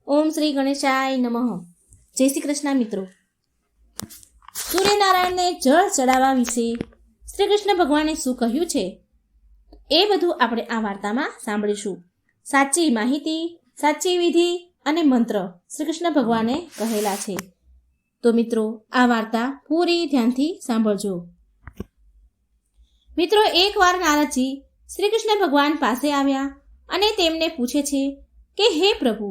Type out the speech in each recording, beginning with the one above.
ઓમ શ્રી ગણેશાય નમઃ. જય શ્રી કૃષ્ણ મિત્રો. સૂર્યનારાયણને જળ ચડાવવા વિશે શ્રી કૃષ્ણ ભગવાને શું કહ્યું છે એ બધું આપણે આ વાર્તામાં સાંભળીશું. સાચી માહિતી, સાચી વિધિ અને મંત્ર શ્રી કૃષ્ણ ભગવાને કહેલા છે. તો મિત્રો, આ વાર્તા પૂરી ધ્યાનથી સાંભળજો. મિત્રો, એકવાર નારદજી શ્રી કૃષ્ણ ભગવાન પાસે આવ્યા અને તેમને પૂછે છે કે હે પ્રભુ,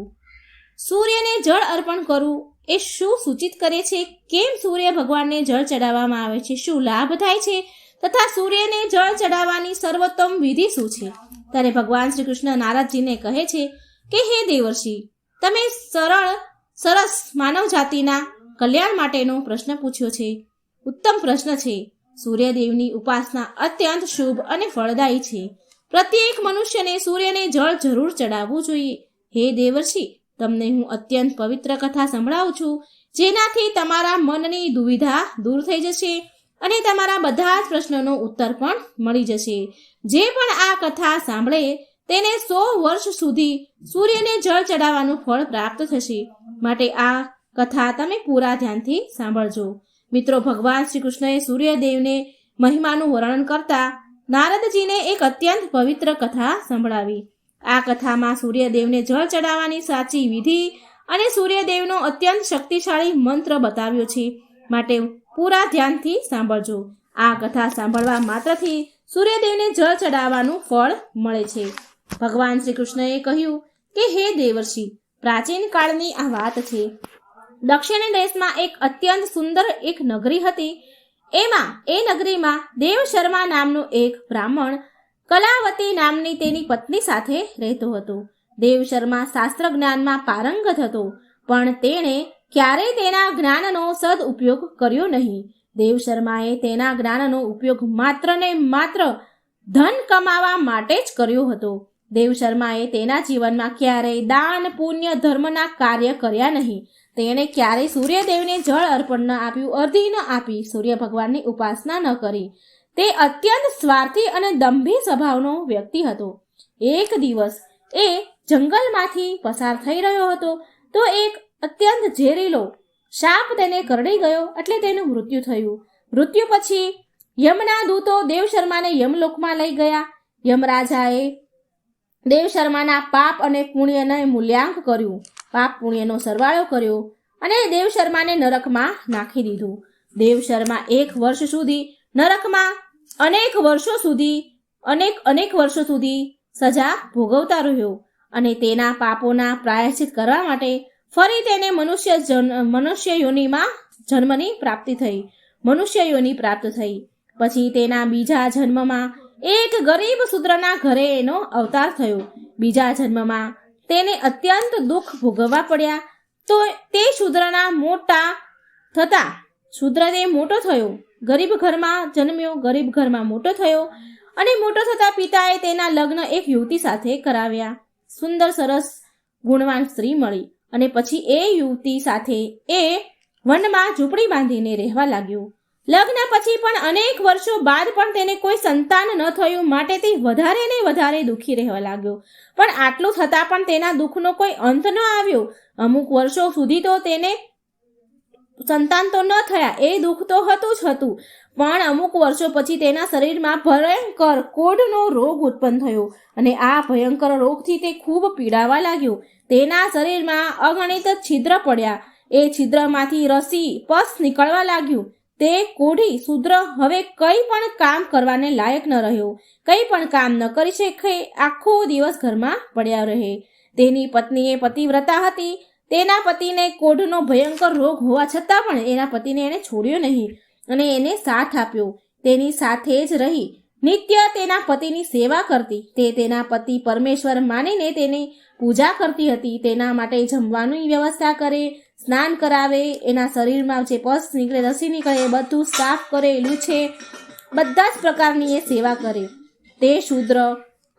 સૂર્યને જળ અર્પણ કરવું એ શું સૂચિત કરે છે? કેમ સૂર્ય ભગવાનને જળ ચડાવવામાં આવે છે? શું લાભ થાય છે? તથા સૂર્યને જળ ચડાવવાની સર્વોત્તમ વિધિ શું છે? ત્યારે ભગવાન શ્રી કૃષ્ણ નારદજીને કહે છે કે હે દેવર્ષિ, તમે સરસ માનવ જાતિના કલ્યાણ માટેનો પ્રશ્ન પૂછ્યો છે. ઉત્તમ પ્રશ્ન છે. સૂર્યદેવની ઉપાસના અત્યંત શુભ અને ફળદાયી છે. પ્રત્યેક મનુષ્યને સૂર્યને જળ જરૂર ચડાવવું જોઈએ. હે દેવર્ષિ, તમને હું અત્યંત પવિત્ર કથા સંભળાવું છું, જેનાથી તમારા મનની દુવિધા દૂર થઈ જશે અને તમારા બધા જ પ્રશ્નોનો ઉત્તર પણ મળી જશે. જે પણ આ કથા સાંભળે તેને 100 વર્ષ સુધી સૂર્યને જળ ચડાવવાનું ફળ પ્રાપ્ત થશે. માટે આ કથા તમે પૂરા ધ્યાનથી સાંભળજો. મિત્રો, ભગવાન શ્રી કૃષ્ણએ સૂર્યદેવને મહિમાનું વર્ણન કરતા નારદજીને એક અત્યંત પવિત્ર કથા સંભળાવી. આ કથામાં સૂર્યદેવને જળ ચડાવવાની સાચી વિધિ અને સૂર્યદેવનો અત્યંત શક્તિશાળી મંત્ર બતાવ્યો છે. માટે પૂરા ધ્યાનથી સાંભળજો. આ કથા સાંભળવા માત્રથી સૂર્યદેવને જળ ચડાવવાનું ફળ મળે છે. ભગવાન શ્રી કૃષ્ણએ કહ્યું કે હે દેવર્ષિ, પ્રાચીન કાળની આ વાત છે. દક્ષિણ દેશમાં એક અત્યંત સુંદર એક નગરી હતી. એ નગરીમાં દેવ શર્મા નામનો એક બ્રાહ્મણ કલાવતી નામની તેની પત્ની સાથે રહેતો હતો. દેવ શર્મા શાસ્ત્ર જ્ઞાનમાં પારંગત હતો, પણ તેણે ક્યારેય તેના જ્ઞાનનો સદઉપયોગ કર્યો નહીં. દેવ શર્માએ તેના જ્ઞાનનો ઉપયોગ માત્ર ને માત્ર ધન કમાવા માટે જ કર્યો હતો. દેવ શર્માએ તેના જીવનમાં ક્યારેય દાન, પુણ્ય, ધર્મના કાર્ય કર્યા નહીં. તેણે ક્યારેય સૂર્યદેવને જળ અર્પણ ન આપ્યું, અર્ધી ન આપી, સૂર્ય ભગવાનની ઉપાસના ન કરી. તે અત્યંત સ્વાર્થી અને દંભી સ્વભાવનો વ્યક્તિ હતો. એક દિવસ એ જંગલમાંથી પસાર થઈ રહ્યો હતો તો એક અત્યંત ઝેરીલો સાપ તેને કરડી ગયો, એટલે તેનું મૃત્યુ થયું. મૃત્યુ પછી યમના દૂતો દેવ શર્માને યમલોકમાં લઈ ગયા. યમરાજાએ દેવ શર્માના પાપ અને પુણ્યને મૂલ્યાંક કર્યું, પાપ પુણ્યનો સરવાળો કર્યો અને દેવ શર્માને નરકમાં નાખી દીધું. દેવ શર્મા 1 વર્ષ સુધી નરકમાં અનેક વર્ષો સુધી સજા ભોગવતા રહ્યો અને તેના પાપોના પ્રાયશ્ચિત કરવા માટે ફરી તેને મનુષ્ય યોનિમાં જન્મની પ્રાપ્તિ થઈ. મનુષ્ય યોનિ પ્રાપ્ત થઈ. પછી તેના બીજા જન્મમાં એક ગરીબ શૂદ્રના ઘરે એનો અવતાર થયો. બીજા જન્મમાં તેને અત્યંત દુઃખ ભોગવવા પડ્યા. તો તે શૂદ્રના મોટો થયો. ગરીબ ઘરમાં જન્મ્યો, ગરીબ ઘરમાં મોટો થયો અને મોટો થતા પિતાએ તેના લગ્ન એક યુવતી સાથે કરાવ્યા. સુંદર સરસ ગુણવાન સ્ત્રી મળી અને પછી એ યુવતી સાથે એ વનમાં ઝૂંપડી બાંધીને રહેવા લાગ્યો. લગ્ન પછી પણ અનેક વર્ષો બાદ પણ તેને કોઈ સંતાન ન થયું, માટે તે વધારે ને વધારે દુઃખી રહેવા લાગ્યો. પણ આટલું થતાં પણ તેના દુઃખનો કોઈ અંત ન આવ્યો. અમુક વર્ષો સુધી તો તેને સંતાન તો ન થયા, એ દુઃખ તો હતું જ હતું. પણ અમુક વર્ષો પછી તેના શરીરમાં ભયંકર કોઢનો રોગ ઉત્પન્ન થયો અને આ ભયંકર રોગથી તે ખૂબ પીડાવા લાગ્યો. તેના શરીરમાં અગણિત છિદ્ર પડ્યા. એ છિદ્રમાંથી રસી, પસ નીકળવા લાગ્યું. તે કોઢી શૂદ્ર હવે કંઈ પણ કામ કરવાને લાયક ન રહ્યો. કંઈ પણ કામ ન કરી શકે, આખો દિવસ ઘરમાં પડ્યા રહે. તેની પત્ની એ પતિવ્રતા હતી. તેના પતિને કોઢનો ભયંકર રોગ હોવા છતાં પણ એના પતિને એણે છોડ્યો નહીં અને એને સાથ આપ્યો. તેની સાથે જ રહી નિત્ય તેના પતિની સેવા કરતી. તે તેના પતિ પરમેશ્વર માનીને તેની પૂજા કરતી હતી. તેના માટે જમવાની વ્યવસ્થા કરે, સ્નાન કરાવે, એના શરીરમાં જે પસ નીકળે, રસી નીકળે એ બધું સાફ કરે, લૂછે, બધા જ પ્રકારની એ સેવા કરે. તે શૂદ્ર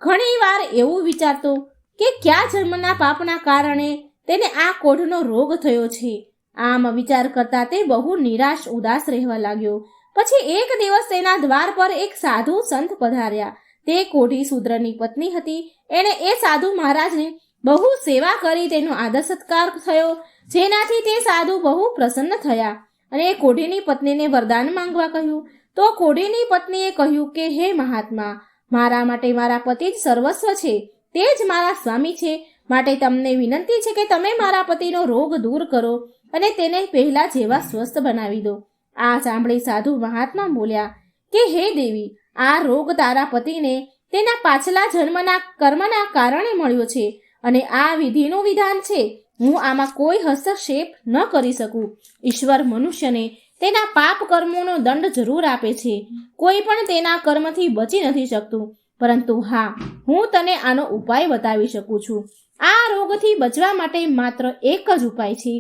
ઘણી વાર એવું વિચારતો કે કયા જન્મના પાપના કારણે તેને આ કોઢનો રોગ થયો છે. આમ વિચાર કરતા તે બહુ નિરાશ ઉદાસ રહેવા લાગ્યો. પછી એક દિવસ તેના દ્વાર પર એક સાધુ સંત પધાર્યા. તે કોઢી શૂદ્રની પત્ની હતી. એણે એ સાધુ મહારાજને બહુ સેવા કરી, તેનો આદર સત્કાર થયો, જેનાથી તે સાધુ બહુ પ્રસન્ન થયા અને એ કોઢીની પત્નીને વરદાન માંગવા કહ્યું. તો કોઢીની પત્નીએ કહ્યું કે હે મહાત્મા, મારા માટે મારા પતિ જ સર્વસ્વ છે, તે જ મારા સ્વામી છે, માટે તમને વિનંતી છે કે તમે મારા પતિનો રોગ દૂર કરો અને તેને પહેલા જેવા સ્વસ્થ બનાવી દો. આ સાંભળી સાધુ મહાત્મા બોલ્યા કે હે દેવી, આ રોગ તારા પતિને તેના પાછલા જન્મના કર્મના કારણે મળ્યો છે અને આ વિધિનું વિધાન છે. હું આમાં કોઈ હસ્તક્ષેપ ન કરી શકું. ઈશ્વર મનુષ્યને તેના પાપ કર્મોનો દંડ જરૂર આપે છે. કોઈ પણ તેના કર્મથી બચી નથી શકતું. પરંતુ હા, હું તને આનો ઉપાય બતાવી શકું છું. આ રોગથી બચવા માટે માત્ર એક જ ઉપાય છે.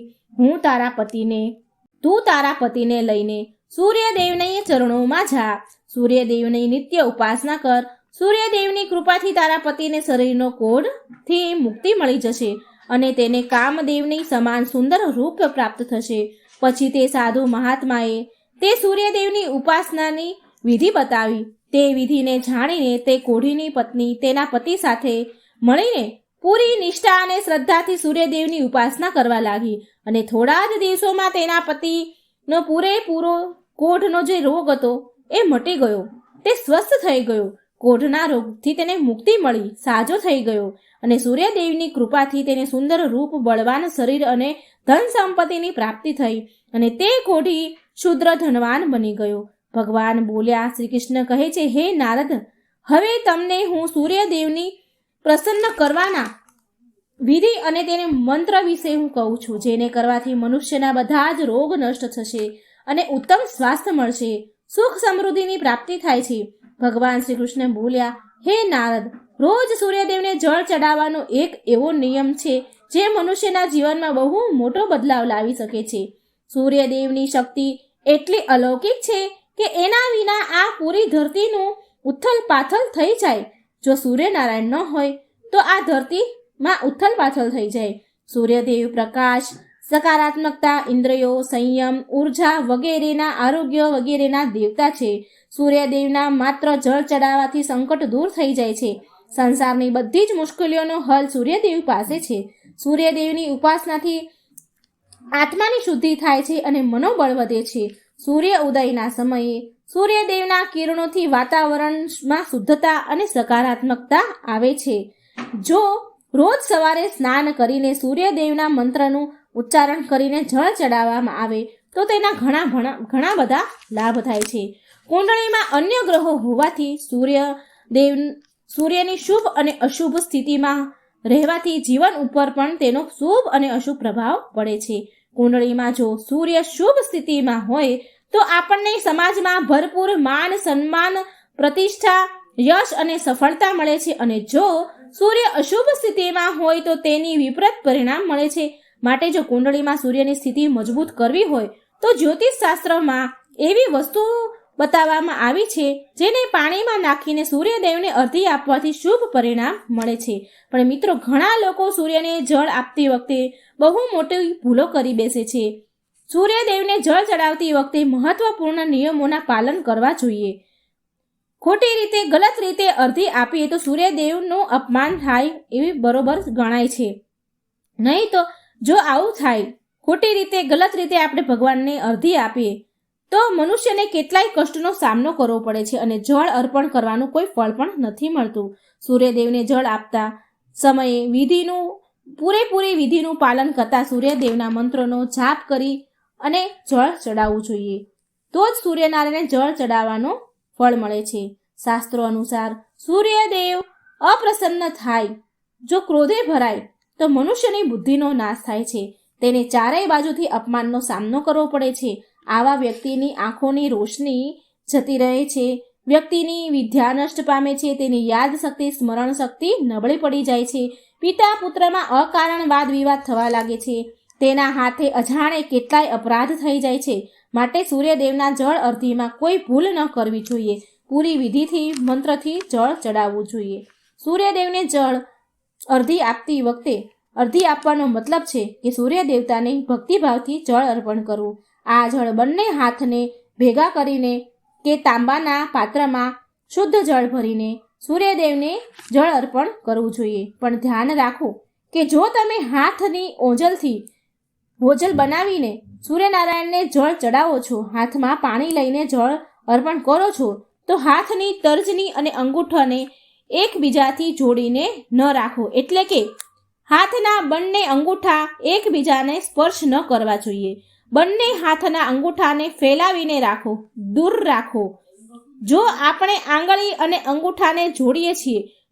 તું તારા પતિને લઈને સૂર્યદેવના ચરણોમાં જા. સૂર્યદેવની નિત્ય ઉપાસના કર. સૂર્યદેવની કૃપાથી તારા પતિને શરીરનો કોઢથી મુક્તિ મળી જશે અને તેને કામદેવની સમાન સુંદર રૂપ પ્રાપ્ત થશે. પછી તે સાધુ મહાત્માએ તે સૂર્યદેવની ઉપાસનાની વિધિ બતાવી. તે વિધિને જાણીને તે કોઢીની પત્ની તેના પતિ સાથે મળીને પૂરી નિષ્ઠા અને શ્રદ્ધાથી સૂર્યદેવની ઉપાસના કરવા લાગી અને થોડા જ દિવસોમાં તેના પતિનો પૂરેપૂરો કોઢનો જે રોગ હતો એ મટી ગયો. તે સ્વસ્થ થઈ ગયો. કોઢના રોગથી તેને મુક્તિ મળી, સાજો થઈ ગયો અને સૂર્યદેવની કૃપાથી તેને સુંદર રૂપ, બળવાન શરીર અને ધન સંપત્તિની પ્રાપ્તિ થઈ અને તે કોઢી શુદ્ર ધનવાન બની ગયો. ભગવાન બોલ્યા, શ્રી કૃષ્ણ કહે છે, હે નારદ, હવે તમને હું સૂર્યદેવની પ્રસન્ન કરવાના વિધિ અને તેને મંત્ર વિશે હું કહું છું, જેને કરવાથી મનુષ્યના બધા જ રોગ નષ્ટ થશે અને ઉત્તમ સ્વાસ્થ્ય મળશે, સુખ સમૃદ્ધિની પ્રાપ્તિ થાય છે. ભગવાન શ્રી કૃષ્ણ બોલ્યા, હે નારદ, રોજ સૂર્યદેવને જળ ચડાવવાનો એક એવો નિયમ છે જે મનુષ્યના જીવનમાં બહુ મોટો બદલાવ લાવી શકે છે. સૂર્યદેવની શક્તિ એટલી અલૌકિક છે કે એના વિના આ પૂરી ધરતીનું ઉથલ પાથલ થઈ જાય. જો સૂર્યનારાયણ ન હોય તો આ ધરતીમાં ઉથલ પાથલ થઈ જાય. સૂર્યદેવ પ્રકાશ, સકારાત્મકતા, ઇન્દ્રિયો, સંયમ, ઉર્જા વગેરેના આરોગ્ય વગેરેના દેવતા છે. સૂર્યદેવના માત્ર જળ ચડાવવાથી સંકટ દૂર થઈ જાય છે. સંસારની બધી જ મુશ્કેલીઓનો હલ સૂર્યદેવ પાસે છે. સૂર્યદેવની ઉપાસનાથી આત્માની શુદ્ધિ થાય છે અને મનોબળ વધે છે. સૂર્ય ઉદયના સમયે સૂર્યદેવના કિરણોથી વાતાવરણમાં શુદ્ધતા અને સકારાત્મકતા આવે છે. જો રોજ સવારે સ્નાન કરીને સૂર્યદેવના મંત્રનું ઉચ્ચારણ કરીને જળ ચડાવવામાં આવે તો તેના ઘણા બધા લાભ થાય છે. કુંડળીમાં અન્ય ગ્રહો હોવાથી સૂર્યની શુભ અને અશુભ સ્થિતિમાં રહેવાથી જીવન ઉપર પણ તેનો શુભ અને અશુભ પ્રભાવ પડે છે. કુંડળીમાં જો સૂર્ય શુભ સ્થિતિમાં હોય તો આપણને સમાજમાં ભરપૂર માન, સન્માન, પ્રતિષ્ઠા, યશ અને સફળતા મળે છે અને જો સૂર્ય અશુભ સ્થિતિમાં હોય તો તેની વિપરીત પરિણામ મળે છે. માટે જો કુંડળીમાં સૂર્યની સ્થિતિ મજબૂત કરવી હોય તો જ્યોતિષ શાસ્ત્રમાં એવી વસ્તુ બતાવવામાં આવી છે જેને પાણીમાં નાખીને સૂર્યદેવને અર્ધી આપવાથી શુભ પરિણામ મળે છે. પણ મિત્રો, ઘણા લોકો સૂર્યને જળ આપતી વખતે બહુ મોટી ભૂલો કરી બેસે છે. સૂર્યદેવને જળ ચડાવતી વખતે મહત્વપૂર્ણ નિયમોના પાલન કરવા જોઈએ. ખોટી રીતે, ગલત રીતે અર્ધી આપીએ તો સૂર્યદેવનું અપમાન થાય એવી બરોબર ગણાય છે. નહીં તો જો આવું થાય, ખોટી રીતે, ગલત રીતે આપણે ભગવાનને અર્ધી આપીએ તો મનુષ્યને કેટલાય કષ્ટનો સામનો કરવો પડે છે અને જળ અર્પણ કરવાનું કોઈ ફળ પણ નથી મળતું. સૂર્યદેવને જળ આપતા સમયે પૂરેપૂરી વિધિનું પાલન કરતા સૂર્યદેવના મંત્રોનો જાપ કરી અને જળ ચડાવવું જોઈએ. તો જ સૂર્યનારાયણને જળ ચડાવવાનો ફળ મળે છે. શાસ્ત્રો અનુસાર સૂર્યદેવ અપ્રસન્ન થાય, જો ક્રોધે ભરાય તો મનુષ્યની બુદ્ધિનો નાશ થાય છે. તેને ચારેય બાજુથી અપમાનનો સામનો કરવો પડે છે. આવા વ્યક્તિની આંખોની રોશની જતી રહે છે, વ્યક્તિની વિદ્યા નષ્ટ પામે છે, તેની યાદ શક્તિ, સ્મરણ શક્તિ નબળી પડી જાય છે, પિતા પુત્રમાં અકારણ વાદ વિવાદ થવા લાગે છે, તેના હાથે અજાણે કેટલાય અપરાધ થઈ જાય છે. માટે સૂર્યદેવના જળ અર્ધીમાં કોઈ ભૂલ ન કરવી જોઈએ. પૂરી વિધિથી, મંત્રથી જળ ચડાવવું જોઈએ. સૂર્યદેવને જળ અર્ધી આપતી વખતે અર્ધી આપવાનો મતલબ છે કે સૂર્ય દેવતાને ભક્તિભાવથી જળ અર્પણ કરવું. આ જળ બંને હાથને ભેગા કરીને કે તાંબાના પાત્રમાં શુદ્ધ જળ ભરીને સૂર્યદેવને જળ અર્પણ કરવું જોઈએ. પણ ધ્યાન રાખો કે જો તમે હાથની ઓજલ બનાવીને સૂર્યનારાયણને જળ ચડાવો છો, હાથમાં પાણી લઈને જળ અર્પણ કરો છો, તો હાથની તર્જની અને અંગૂઠાને એકબીજાથી જોડીને ન રાખો. એટલે કે હાથના બંને અંગૂઠા એકબીજાને સ્પર્શ ન કરવા જોઈએ. બંને હાથના અંગૂઠાને ફેલાવીને રાખો, દૂર રાખો. જો આપણે આંગળી અને અંગૂઠાને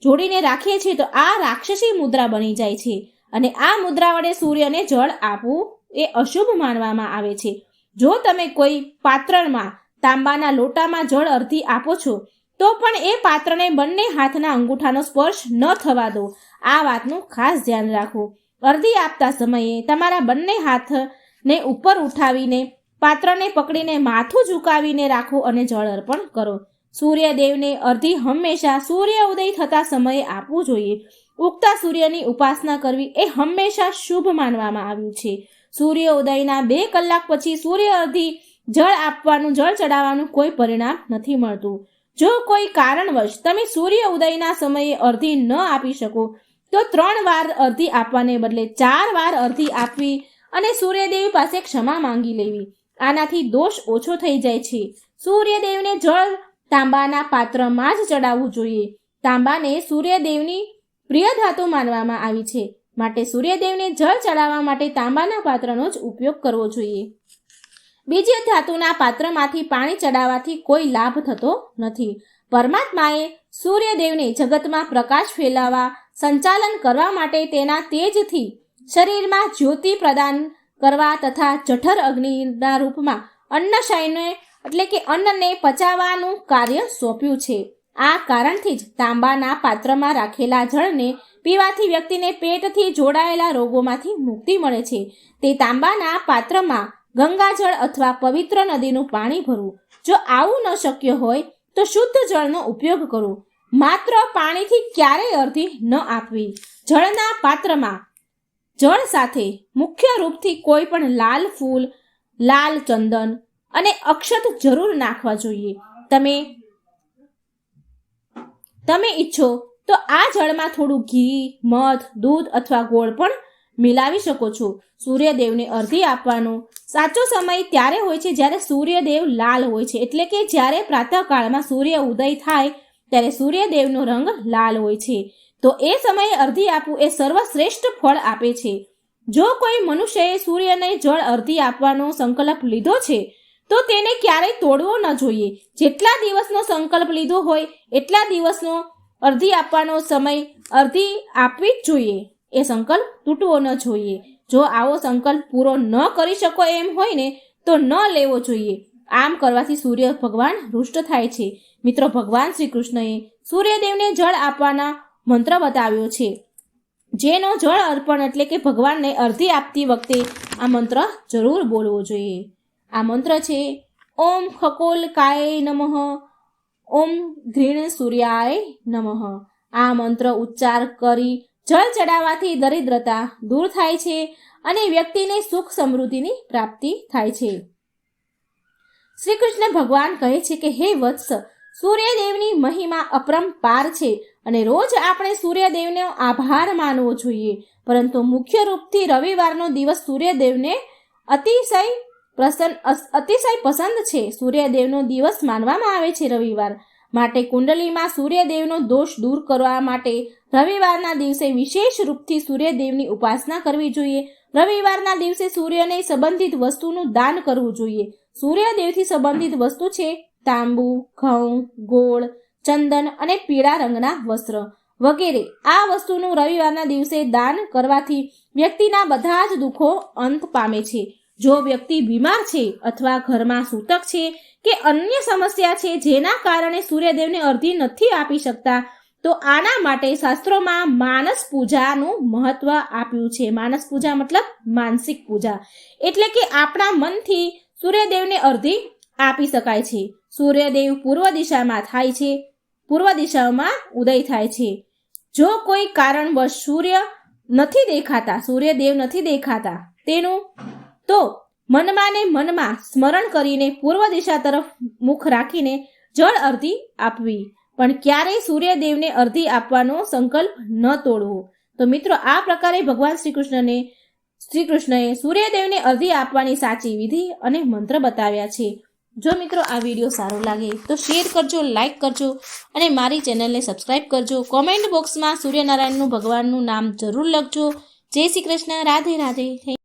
જોડીને રાખીએ છીએ તો આ રાક્ષસી મુદ્રા બની જાય છે અને આ મુદ્રા વડે સૂર્યને જળ આપવું એ અશુભ માનવામાં આવે છે. જો તમે કોઈ પાત્રમાં તાંબાના લોટામાં જળ અર્ધી આપો છો તો પણ એ પાત્રને બંને હાથના અંગૂઠાનો સ્પર્શ ન થવા દો. આ વાતનું ખાસ ધ્યાન રાખો. અર્ધી આપતા સમયે તમારા બંને હાથને ઉપર ઉઠાવીને પાત્રને પકડીને માથું ઝુકાવીને રાખો અને જળ અર્પણ કરો. સૂર્યદેવને અર્ધી હંમેશા સૂર્ય ઉદય થતા સમયે આપવું જોઈએ. ઉગતા સૂર્યની ઉપાસના કરવી એ હંમેશા શુભ માનવામાં આવ્યું છે. સૂર્ય ઉદયના 2 કલાક પછી સૂર્ય અર્ધી જળ ચડાવવાનું કોઈ પરિણામ નથી મળતું. જો કોઈ કારણવશ તમે સૂર્ય ઉદયના સમયે અર્ધી ન આપી શકો તો 3 વાર અર્ધી આપવાને બદલે 4 વાર અર્ધી આપવી અને સૂર્યદેવ પાસે ક્ષમા માંગી લેવી. આનાથી દોષ ઓછો થઈ જાય છે. સૂર્યદેવને જળ તાંબાના પાત્રમાં જ ચડાવવું જોઈએ. તાંબાને સૂર્યદેવની પ્રિય ધાતુ માનવામાં આવી છે, માટે સૂર્યદેવને જળ ચડાવવા માટે તાંબાના પાત્રનો જ ઉપયોગ કરવો જોઈએ. બીજી ધાતુના પાત્રમાંથી પાણી ચડાવવાથી કોઈ લાભ થતો નથી. પરમાત્માએ સૂર્યદેવને જગતમાં પ્રકાશ ફેલાવવા, સંચાલન કરવા માટે તેના તેજથી શરીરમાં જ્યોતિ પ્રદાન કરવા તથા જઠર અગ્નિના રૂપમાં અન્નને પચાવવાનું કાર્ય સોંપ્યું છે. આ કારણથી જ તાંબાના પાત્રમાં રાખેલા જળને પીવાથી વ્યક્તિને પેટથી જોડાયેલા રોગોમાંથી મુક્તિ મળે છે. તે તાંબાના પાત્રમાં ગંગાજળ અથવા પવિત્ર નદીનું પાણી ભરવું. જો આવું ન શક્ય હોય તો શુદ્ધ જળનો ઉપયોગ કરવો. માત્ર પાણીથી ક્યારેય અર્ધી ન આપવી. જળના પાત્રમાં જળ સાથે મુખ્ય રૂપથી કોઈ પણ લાલ ફૂલ, લાલ ચંદન અને અક્ષત જરૂર નાખવા જોઈએ. તમે ઈચ્છો તો આ જળમાં થોડું ઘી, મધ, દૂધ અથવા ગોળ પણ મિલાવી શકો છો. સૂર્યદેવને અર્ધી આપવાનો સાચો સમય ત્યારે હોય છે જ્યારે સૂર્યદેવ લાલ હોય છે. એટલે કે જ્યારે પ્રાતઃકાળમાં સૂર્ય ઉદય થાય ત્યારે સૂર્યદેવનો રંગ લાલ હોય છે. તો એ સમયે અર્ધી આપવું એ સર્વશ્રેષ્ઠ ફળ આપે છે. જો કોઈ મનુષ્યએ સૂર્યને જળ અર્ધી આપવાનો સંકલ્પ લીધો છે તો તેને ક્યારેય તોડવો ન જોઈએ. જેટલા દિવસનો સંકલ્પ લીધો હોય એટલા દિવસનો અર્ધી આપવાનો સમય અર્ધી આપવી જ જોઈએ. એ સંકલ્પ તૂટવો ન જોઈએ. જો આવો સંકલ્પ પૂરો ન કરી શકો એમ હોય ને તો ન લેવો જોઈએ. આમ કરવાથી સૂર્ય ભગવાન રૂષ્ટ થાય છે. મિત્રો, ભગવાન શ્રી કૃષ્ણએ સૂર્યદેવને જળ આપવાના મંત્ર બતાવ્યો છે, જેનો જળ અર્પણ એટલે કે ભગવાનને અર્ધી આપતી વખતે આ મંત્ર જરૂર બોલવો જોઈએ. આ મંત્ર છે ઓમ ખકોલકાય નમઃ, ઓમ ઘૃણ સૂર્યાય નમઃ. આ મંત્ર ઉચ્ચાર કરી જળ ચડાવવાથી દરિદ્રતા દૂર થાય છે અને વ્યક્તિને સુખ સમૃદ્ધિની પ્રાપ્તિ થાય છે. શ્રી કૃષ્ણ ભગવાન કહે છે કે હે વત્સ, સૂર્યદેવની મહિમા અપરંપાર છે અને રોજ આપણે સૂર્યદેવનો આભાર માનવો જોઈએ. પરંતુ મુખ્ય રૂપથી રવિવારનો દિવસ સૂર્યદેવને અતિશય પસંદ છે. સૂર્યદેવનો દિવસ માનવામાં આવે છે રવિવાર. માટે કુંડલીમાં સૂર્યદેવનો દોષ દૂર કરવા માટે રવિવારના દિવસે વિશેષ રૂપથી સૂર્યદેવની ઉપાસના કરવી જોઈએ. રવિવારના દિવસે સૂર્યને સંબંધિત વસ્તુનું દાન કરવું જોઈએ. સૂર્યદેવથી સંબંધિત વસ્તુ છે તાંબુ, ઘઉં, ગોળ, ચંદન અને પીળા રંગના વસ્ત્ર વગેરે. આ વસ્તુનું રવિવારના દિવસે દાન કરવાથી વ્યક્તિના બધા જ દુઃખો અંત પામે છે. જો વ્યક્તિ બીમાર છે અથવા ઘરમાં સૂતક છે કે અન્ય સમસ્યા છે જેના કારણે સૂર્યદેવને અર્ધી નથી આપી શકતા તો આના માટે શાસ્ત્રોમાં માનસ પૂજાનું મહત્વ આપ્યું છે. માનસ પૂજા મતલબ માનસિક પૂજા, એટલે કે આપણા મનથી સૂર્યદેવને અર્ધી આપી શકાય છે. સૂર્યદેવ પૂર્વ દિશામાં ઉદય થાય છે. જો કોઈ કારણવશ સૂર્યદેવ નથી દેખાતા તેનું તો મનમાં સ્મરણ કરીને પૂર્વ દિશા તરફ મુખ રાખીને જળ અર્ધી આપવી. પણ ક્યારેય સૂર્યદેવને અર્ધી આપવાનો સંકલ્પ ન તોડવો. તો મિત્રો આ પ્રકારે ભગવાન શ્રી કૃષ્ણએ સૂર્યદેવને અર્ધી આપવાની સાચી વિધિ અને મંત્ર બતાવ્યા છે. જો મિત્રો આ વિડીયો સારો લાગે તો શેર કરજો, લાઈક કરજો અને મારી ચેનલને સબસ્ક્રાઈબ કરજો. કોમેન્ટ બોક્સમાં સૂર્યનારાયણનું ભગવાનનું નામ જરૂર લખજો. જય શ્રી કૃષ્ણ. રાધે રાધે.